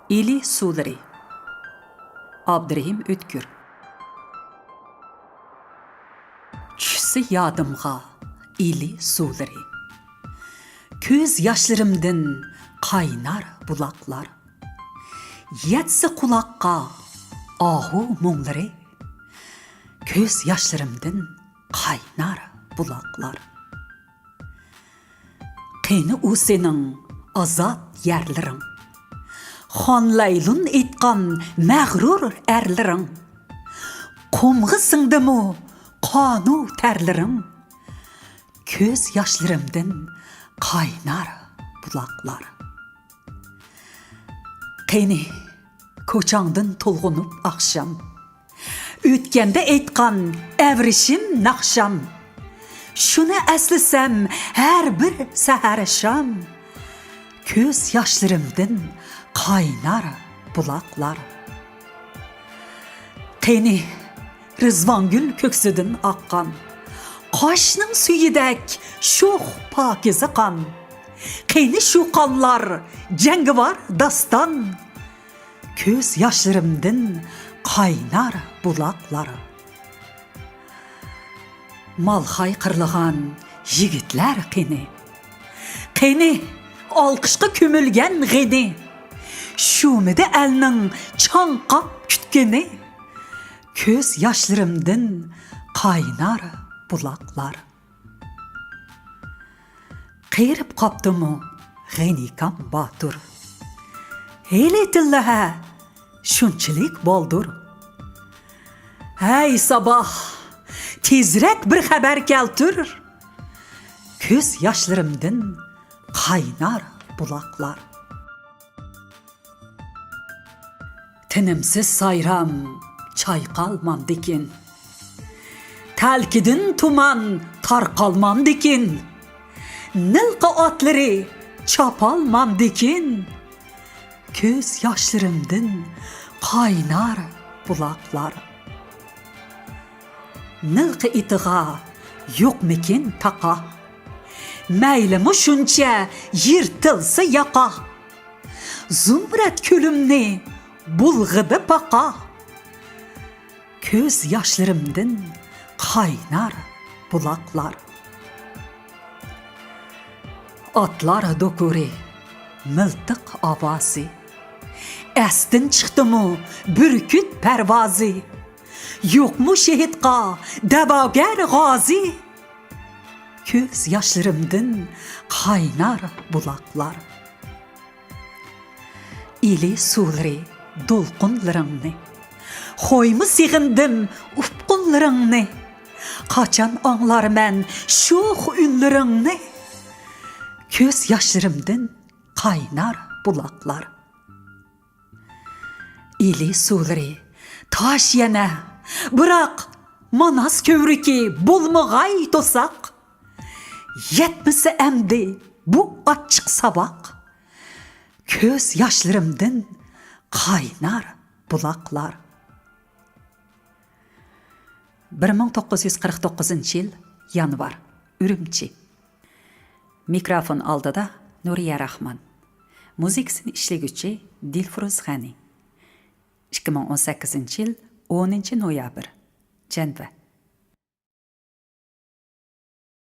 İli suları. Abdurrahim Ötkür. Tushsa yodimga ili suları. Ko'z yoshlarımdan qaynar buloqlar. Yetsa quloqqa ohu muңlari. Ko'z yoshlarımdan qaynar buloqlar. Qani u sening azod yerlaring. Xonlaylun aytgan mag'rur erlaring. Qumg'i singdimu qonu terlaring. Ko'z yoshlarımdan qaynar buloqlar. Qani ko'changdan to'lg'unib oqshom. O'tganda aytgan avrishim naqsham. Shuni eslasam har bir sahar sham. Ko'z yoshlarımdan qaynar buloqlar. Qani Rizvangul ko'ksidan oqqan. Qoshning suyidek sho'x pokiza qon. Qani shu qonlar jangovar daston. Ko'z yoshlarımdan qaynar buloqlar. Malxay qirlig'an yigitlar qani. Qani olqishqa ko'milgan g'ini. Shumida elning chanqab kutgani. Ko'z yoshlarımdan qaynar buloqlar. Qirib qopdimi g'anikam botur. Heylaytillaha shunchalik boldur. Hey sabah, tezrak bir xabar keltir. Ko'z yoshlarımdan qaynar buloqlar. Tinimsiz sayram chayqalmandikin. Talkidin tuman tarqalmandikin. Nilqa otlari chopolmandikin. Ko'z yoshlarımdan qaynar buloqlar. Nilqa itiga yo'qmikin taqa. Maylimi shuncha yirtilsa yaqa. Zumrat ko'limni bulg'idi paqa. Ko'z yoshlarımdan qaynar buloqlar. Otlar dokuri miltiq ovozi. Astin chiqdimi burkut parvozi. Yo'qmi shehidqa da'vogar g'ozi. Ko'z yoshlarımdan qaynar buloqlar. İli suvlari do'lqinlaringni. Xo'ymi sig'indim ufqunlaringni. Qachon anglarman sho'x unlaringni. Ko'z yoshlarımdan qaynar buloqlar. İli suvlari tosh yana. Biroq Manas ko'vriki bo'lmag'ay to'saq. Yetmasa amdi bu ochiq saboq. Ko'z yoshlarımdan qaynar buloqlar. 1949-yil yanvar, Urumchi. Mikrofon oldida Nuriya Rahman. Muzikasini ishlaguvchi Dilfuruz G'ani. 2018-yil 10-noyabr. Janva.